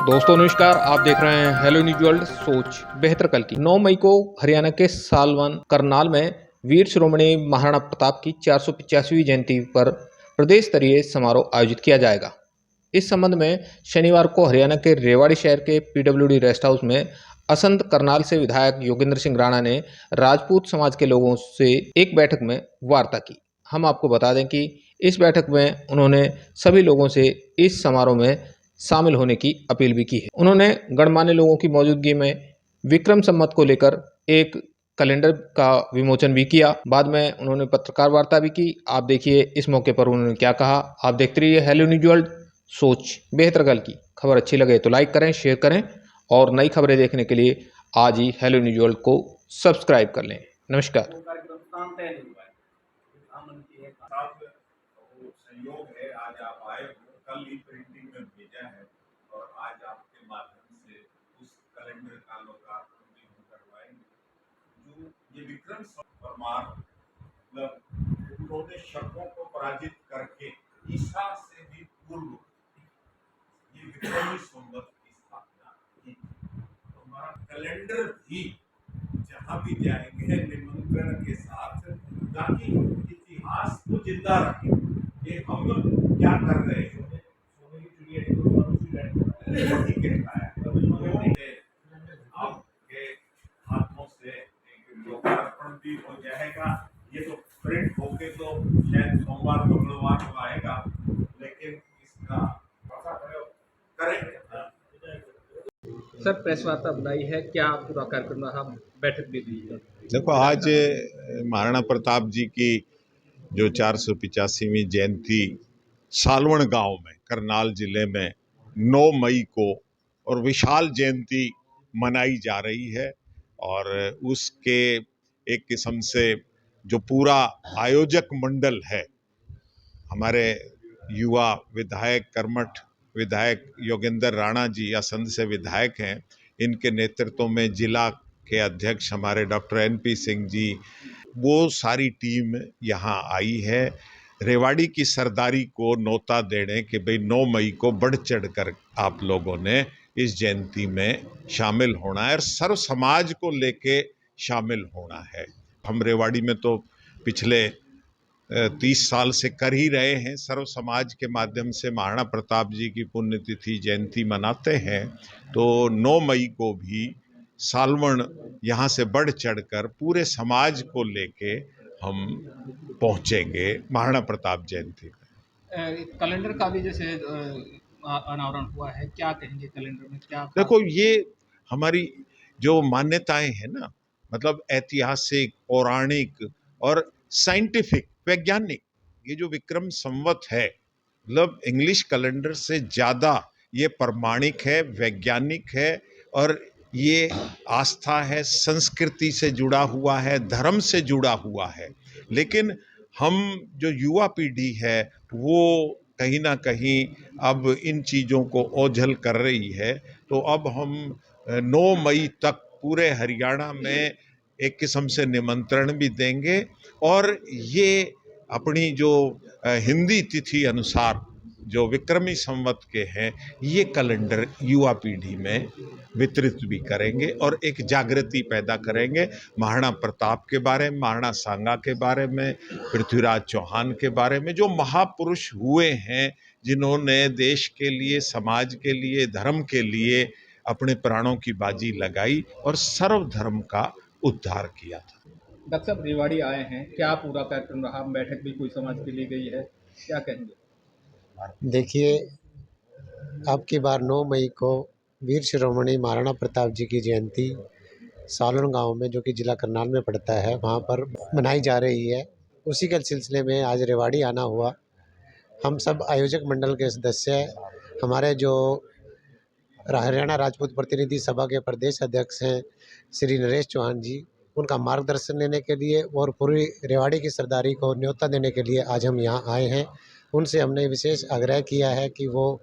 दोस्तों नमस्कार, आप देख रहे हैं हेलो न्यूज वर्ल्ड सोच बेहतर कल की। 9 मई को हरियाणा के सालवन करनाल में वीर शिरोमणि महाराणा प्रताप की 485वीं जयंती पर प्रदेश स्तरीय समारोह आयोजित किया जाएगा। इस संबंध में शनिवार को हरियाणा के रेवाड़ी शहर के पीडब्ल्यूडी रेस्ट हाउस में असंध करनाल से विधायक योगेंद्र सिंह राणा ने राजपूत समाज के लोगों से एक बैठक में वार्ता की। हम आपको बता दें कि इस बैठक में उन्होंने सभी लोगों से इस समारोह में शामिल होने की अपील भी की है। उन्होंने गणमान्य लोगों की मौजूदगी में विक्रम संवत को लेकर एक कैलेंडर का विमोचन भी किया। बाद में उन्होंने पत्रकार वार्ता भी की। आप देखिए इस मौके पर उन्होंने क्या कहा। आप देखते रहिए हेलो न्यूज वर्ल्ड सोच बेहतर कल की। खबर अच्छी लगे तो लाइक करें, शेयर करें और नई खबरें देखने के लिए आज ही हेलो न्यूज वर्ल्ड को सब्सक्राइब कर लें। नमस्कार। संयोग है, आज आप आए हो, कल ही प्रिंटिंग में भेजा है और आज आपके माध्यम से उस कैलेंडर का लोकार्पण भी हम करवाएंगे। जो ये विक्रम परमार मतलब उन्होंने शकों को पराजित करके ईसा से भी पूर्व ये विक्रमी संवत की स्थापना की। तो हमारा कैलेंडर भी जहाँ भी जाएंगे निमंत्रण के साथ, ताकि इतिहास को जिंदा रखें। ये हम क्या कर रहे हैं, वही कहता है। आपके हाथों से एक लोकार्पण भी हो जाएगा। ये तो प्रिंट होके तो शायद सोमवार मंगलवार को आएगा, लेकिन इसका प्रयोग करेंगे। सर प्रेस वार्ता बुलाई है, क्या पूरा कार्यक्रम रहा, बैठक भी दी है? देखो, आज महाराणा प्रताप जी की जो 485वीं जयंती सालवण गांव में करनाल जिले में 9 मई को और विशाल जयंती मनाई जा रही है। और उसके एक किस्म से जो पूरा आयोजक मंडल है, हमारे युवा विधायक कर्मठ विधायक योगेंद्र राणा जी असंध से विधायक हैं, इनके नेतृत्व में जिला के अध्यक्ष हमारे डॉक्टर NP सिंह जी, वो सारी टीम यहाँ आई है रेवाड़ी की सरदारी को नोता देने कि भाई 9 मई को बढ़ चढ़ कर आप लोगों ने इस जयंती में शामिल होना है और सर्व समाज को लेके शामिल होना है। हम रेवाड़ी में तो पिछले 30 साल से कर ही रहे हैं, सर्व समाज के माध्यम से महाराणा प्रताप जी की पुण्यतिथि जयंती मनाते हैं। तो 9 मई को भी सालवण यहाँ से बढ़ चढ़कर पूरे समाज को लेके हम पहुँचेंगे महाराणा प्रताप जयंती में। कैलेंडर का भी जैसे अनावरण हुआ है, क्या कहेंगे कैलेंडर में क्या? देखो, ये हमारी जो मान्यताएं हैं ना, मतलब ऐतिहासिक, पौराणिक और साइंटिफिक, वैज्ञानिक, ये जो विक्रम संवत है, मतलब इंग्लिश कैलेंडर से ज़्यादा ये प्रमाणिक है, वैज्ञानिक है और ये आस्था है, संस्कृति से जुड़ा हुआ है, धर्म से जुड़ा हुआ है। लेकिन हम जो युवा पीढ़ी है वो कहीं ना कहीं अब इन चीज़ों को ओझल कर रही है। तो अब हम 9 मई तक पूरे हरियाणा में एक किस्म से निमंत्रण भी देंगे और ये अपनी जो हिंदी तिथि अनुसार जो विक्रमी संवत के हैं, ये कैलेंडर युवा पीढ़ी में वितरित भी करेंगे और एक जागृति पैदा करेंगे महाराणा प्रताप के बारे में, महाराणा सांगा के बारे में, पृथ्वीराज चौहान के बारे में, जो महापुरुष हुए हैं जिन्होंने देश के लिए, समाज के लिए, धर्म के लिए अपने प्राणों की बाजी लगाई और सर्वधर्म का उद्धार किया था। डॉक्टर साहब रेवाड़ी आए हैं, क्या पूरा कार्यक्रम रहा? बैठक भी कोई समाज के लिए गई है, क्या कहेंगे? देखिए, अब की बार 9 मई को वीर शिरोमणि महाराणा प्रताप जी की जयंती सालवन गांव में, जो कि जिला करनाल में पड़ता है, वहां पर मनाई जा रही है। उसी के सिलसिले में आज रेवाड़ी आना हुआ। हम सब आयोजक मंडल के सदस्य, हमारे जो हरियाणा राजपूत प्रतिनिधि सभा के प्रदेश अध्यक्ष हैं श्री नरेश चौहान जी, उनका मार्गदर्शन लेने के लिए और पूरी रेवाड़ी की सरदारी को न्योता देने के लिए आज हम यहाँ आए हैं। उनसे हमने विशेष आग्रह किया है कि वो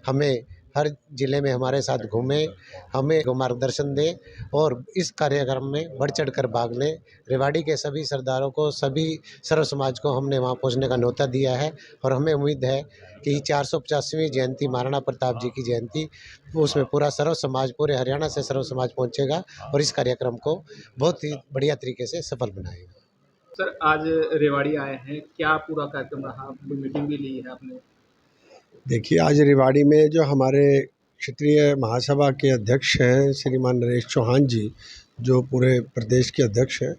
हमें हर ज़िले में हमारे साथ घूमें, हमें मार्गदर्शन दें और इस कार्यक्रम में बढ़ चढ़कर भाग लें। रेवाड़ी के सभी सरदारों को, सभी सर्व समाज को हमने वहाँ पहुँचने का न्योता दिया है और हमें उम्मीद है कि 450वीं जयंती महाराणा प्रताप जी की जयंती, उसमें पूरा सर्व समाज, पूरे हरियाणा से सर्व समाज पहुँचेगा और इस कार्यक्रम को बहुत ही बढ़िया तरीके से सफल बनाएगा। सर आज रेवाड़ी आए हैं, क्या पूरा कार्यक्रम रहा? कोई मीटिंग भी ली है आपने? देखिए, आज रेवाड़ी में जो हमारे क्षेत्रीय महासभा के अध्यक्ष हैं श्रीमान नरेश चौहान जी, जो पूरे प्रदेश के अध्यक्ष हैं,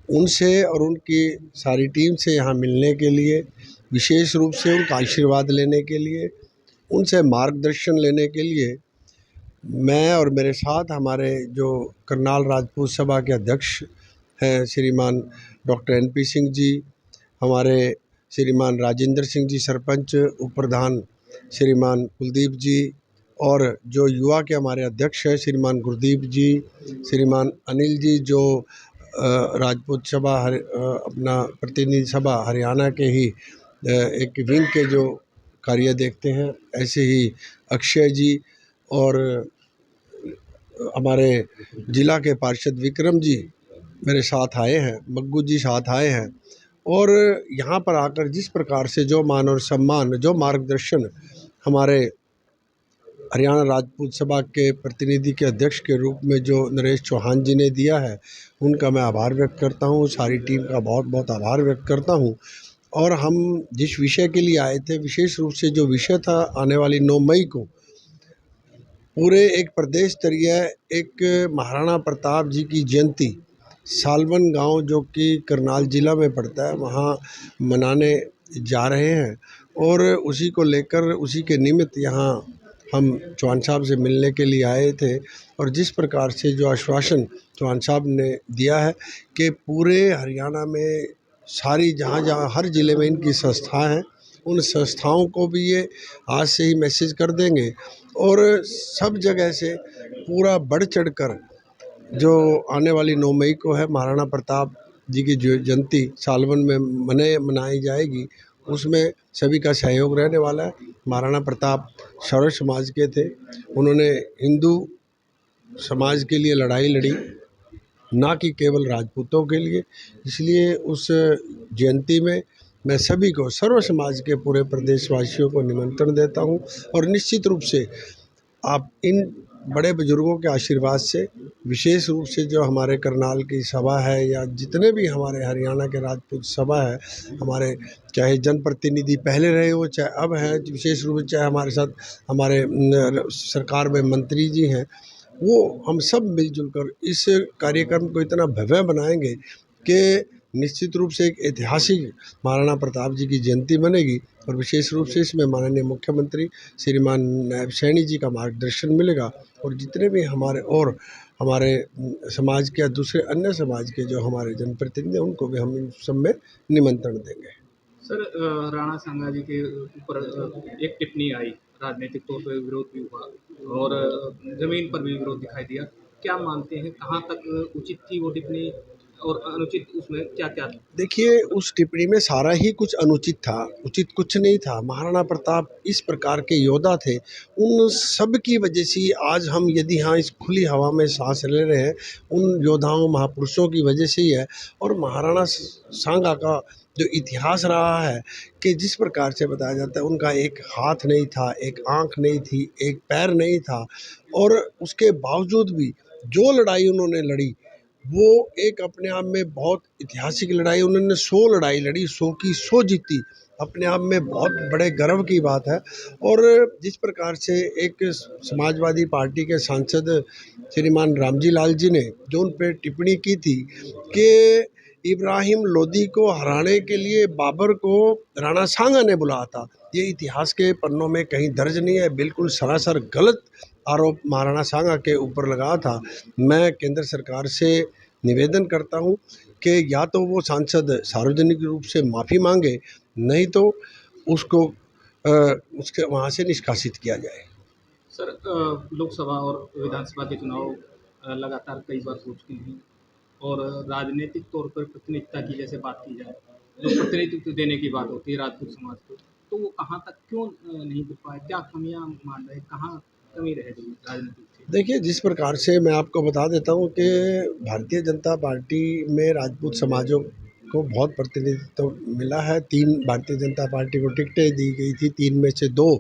उनसे और उनकी सारी टीम से यहाँ मिलने के लिए, विशेष रूप से उनका आशीर्वाद लेने के लिए, उनसे मार्गदर्शन लेने के लिए मैं और मेरे साथ हमारे जो करनाल राजपूत सभा के अध्यक्ष हैं श्रीमान डॉक्टर NP सिंह जी, हमारे श्रीमान राजेंद्र सिंह जी सरपंच, उप प्रधान श्रीमान कुलदीप जी, और जो युवा के हमारे अध्यक्ष हैं श्रीमान गुरदीप जी, श्रीमान अनिल जी जो राजपूत सभा अपना प्रतिनिधि सभा हरियाणा के ही एक विंग के जो कार्य देखते हैं, ऐसे ही अक्षय जी और हमारे जिला के पार्षद विक्रम जी मेरे साथ आए हैं, मग्गू जी साथ आए हैं। और यहाँ पर आकर जिस प्रकार से जो मान और सम्मान, जो मार्गदर्शन हमारे हरियाणा राजपूत सभा के प्रतिनिधि के अध्यक्ष के रूप में जो नरेश चौहान जी ने दिया है, उनका मैं आभार व्यक्त करता हूँ, सारी टीम का बहुत बहुत आभार व्यक्त करता हूँ। और हम जिस विषय के लिए आए थे, विशेष रूप से जो विषय था, आने वाली 9 मई को पूरे एक प्रदेश स्तरीय एक महाराणा प्रताप जी की जयंती सालवन गांव जो कि करनाल ज़िला में पड़ता है, वहाँ मनाने जा रहे हैं। और उसी को लेकर, उसी के निमित्त यहाँ हम चौहान साहब से मिलने के लिए आए थे। और जिस प्रकार से जो आश्वासन चौहान साहब ने दिया है कि पूरे हरियाणा में सारी जहाँ जहाँ हर ज़िले में इनकी संस्था हैं, उन संस्थाओं को भी ये आज से ही मैसेज कर देंगे और सब जगह से पूरा बढ़ चढ़कर जो आने वाली 9 मई को है महाराणा प्रताप जी की जो जयंती सालवन में मनाई जाएगी, उसमें सभी का सहयोग रहने वाला है। महाराणा प्रताप सर्व समाज के थे, उन्होंने हिंदू समाज के लिए लड़ाई लड़ी, ना कि केवल राजपूतों के लिए। इसलिए उस जयंती में मैं सभी को, सर्व समाज के पूरे प्रदेशवासियों को निमंत्रण देता हूं। और निश्चित रूप से आप इन बड़े बुजुर्गों के आशीर्वाद से, विशेष रूप से जो हमारे करनाल की सभा है या जितने भी हमारे हरियाणा के राजपूत सभा है, हमारे चाहे जनप्रतिनिधि पहले रहे हो चाहे अब हैं, विशेष रूप से चाहे हमारे साथ हमारे सरकार में मंत्री जी हैं, वो हम सब मिलजुल कर इस कार्यक्रम को इतना भव्य बनाएंगे कि निश्चित रूप से एक ऐतिहासिक महाराणा प्रताप जी की जयंती बनेगी। और विशेष रूप से इसमें माननीय मुख्यमंत्री श्रीमान नायब सैनी जी का मार्गदर्शन मिलेगा और जितने भी हमारे समाज के, दूसरे अन्य समाज के जो हमारे जनप्रतिनिधि हैं, उनको भी हम इन सब में निमंत्रण देंगे। सर राणा सांगा जी के ऊपर एक टिप्पणी आई, राजनीतिक तौर पर विरोध भी हुआ और जमीन पर भी विरोध दिखाई दिया। क्या मानते हैं, कहाँ तक उचित थी वो टिप्पणी और अनुचित उसमें क्या क्या था? देखिए, उस टिप्पणी में सारा ही कुछ अनुचित था, उचित कुछ नहीं था। महाराणा प्रताप इस प्रकार के योद्धा थे, उन सब की वजह से आज हम यदि यहाँ इस खुली हवा में सांस ले रहे हैं, उन योद्धाओं महापुरुषों की वजह से ही है। और महाराणा सांगा का जो इतिहास रहा है कि जिस प्रकार से बताया जाता है, उनका एक हाथ नहीं था, एक आँख नहीं थी, एक पैर नहीं था, और उसके बावजूद भी जो लड़ाई उन्होंने लड़ी वो एक अपने आप में बहुत ऐतिहासिक लड़ाई। उन्होंने 100 लड़ाई लड़ी, 100 की 100 जीती, अपने आप में बहुत बड़े गर्व की बात है। और जिस प्रकार से एक समाजवादी पार्टी के सांसद श्रीमान रामजी लाल जी ने जो उन पर टिप्पणी की थी कि इब्राहिम लोदी को हराने के लिए बाबर को राणा सांगा ने बुलाया था, ये इतिहास के पन्नों में कहीं दर्ज नहीं है, बिल्कुल सरासर गलत आरोप महाराणा सांगा के ऊपर लगा था। मैं केंद्र सरकार से निवेदन करता हूं कि या तो वो सांसद सार्वजनिक रूप से माफ़ी मांगे, नहीं तो उसको उसके वहाँ से निष्कासित किया जाए। सर लोकसभा और विधानसभा के चुनाव लगातार कई बार हो चुके हैं और राजनीतिक तौर पर प्रतिनिधित्व की जैसे बात की जाए, जो प्रतिनिधित्व देने की बात होती है राजपूत समाज को, तो वो कहाँ तक क्यों नहीं कर पाए, क्या कमियां मान रहे, कहाँ कमी रह गई राजनीतिक क्षेत्र देखिए, जिस प्रकार से मैं आपको बता देता हूँ कि भारतीय जनता पार्टी में राजपूत समाजों को बहुत प्रतिनिधित्व मिला है। 3 भारतीय जनता पार्टी को टिकटें दी गई थी, 3 में से 2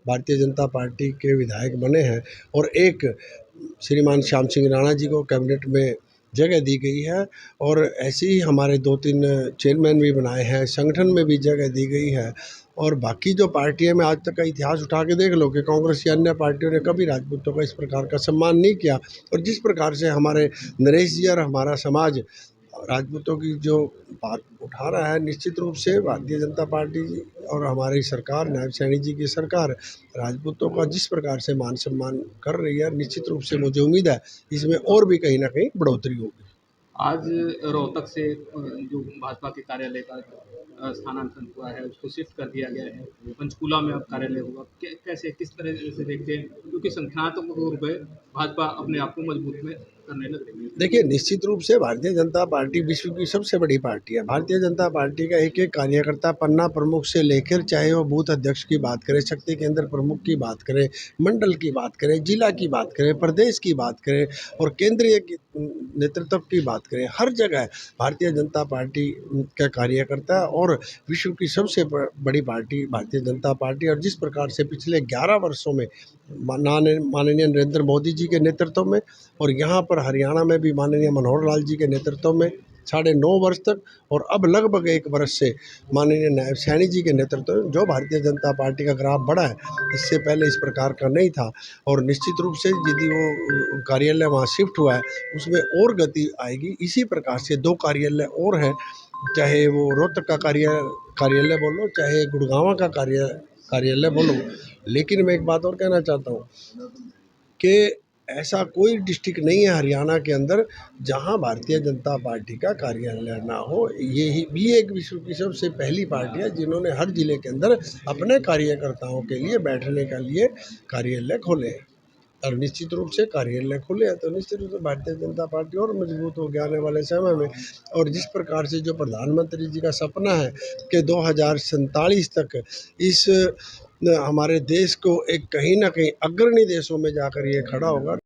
भारतीय जनता पार्टी के विधायक बने हैं और 1 श्रीमान श्याम सिंह राणा जी को कैबिनेट में जगह दी गई है। और ऐसे ही हमारे 2-3 चेयरमैन भी बनाए हैं, संगठन में भी जगह दी गई है। और बाकी जो पार्टियां में आज तक का इतिहास उठा के देख लो कि कांग्रेस या अन्य पार्टियों ने कभी राजपूतों का इस प्रकार का सम्मान नहीं किया। और जिस प्रकार से हमारे नरेश जी और हमारा समाज राजपूतों की जो बात उठा रहा है, निश्चित रूप से भारतीय जनता पार्टी और हमारी सरकार, नायब सैनी जी की सरकार राजपूतों का जिस प्रकार से मान सम्मान कर रही है, निश्चित रूप से मुझे उम्मीद है इसमें और भी कहीं ना कहीं बढ़ोतरी होगी। आज रोहतक से जो भाजपा के कार्यालय का स्थानांतरण हुआ है उसको शिफ्ट कर दिया गया है, पंचकूला में अब कार्यालय होगा, कैसे किस तरह से देखते हैं, क्योंकि संख्यात्मक रूप में भाजपा अपने आप को मजबूत में करने लग रही है। देखिए, निश्चित रूप से भारतीय जनता पार्टी विश्व की सबसे बड़ी पार्टी है। भारतीय जनता पार्टी का एक एक कार्यकर्ता पन्ना प्रमुख से लेकर, चाहे वो बूथ अध्यक्ष की बात करें, शक्ति केंद्र प्रमुख की बात करें, मंडल की बात करें, जिला की बात करें, प्रदेश की बात करें और केंद्रीय नेतृत्व की बात करें, हर जगह भारतीय जनता पार्टी का कार्यकर्ता और विश्व की सबसे बड़ी पार्टी भारतीय जनता पार्टी। और जिस प्रकार से पिछले 11 वर्षों में माननीय नरेंद्र मोदी जी के नेतृत्व में और यहाँ पर हरियाणा में भी माननीय मनोहर लाल जी के नेतृत्व में 9.5 वर्ष तक और अब लगभग 1 वर्ष से माननीय नायब सैनी जी के नेतृत्व में जो भारतीय जनता पार्टी का ग्राफ बढ़ा है, इससे पहले इस प्रकार का नहीं था। और निश्चित रूप से यदि वो कार्यालय वहाँ शिफ्ट हुआ है उसमें और गति आएगी। इसी प्रकार से 2 कार्यालय और हैं, चाहे वो रोहतक का कार्यालय बोलो, चाहे गुड़गांव का कार्यालय बोलो। लेकिन मैं एक बात और कहना चाहता हूँ कि ऐसा कोई डिस्ट्रिक्ट नहीं है हरियाणा के अंदर जहां भारतीय जनता पार्टी का कार्यालय ना हो। ये ही भी एक विश्व की सबसे पहली पार्टी है जिन्होंने हर जिले के अंदर अपने कार्यकर्ताओं के लिए बैठने के लिए कार्यालय खोले हैं। और निश्चित रूप से कार्यालय खुले हैं तो निश्चित रूप से भारतीय जनता पार्टी और मजबूत हो गया आने वाले समय में। और जिस प्रकार से जो प्रधानमंत्री जी का सपना है कि 2047 तक इस हमारे देश को एक कहीं ना कहीं अग्रणी देशों में जाकर ये खड़ा होगा।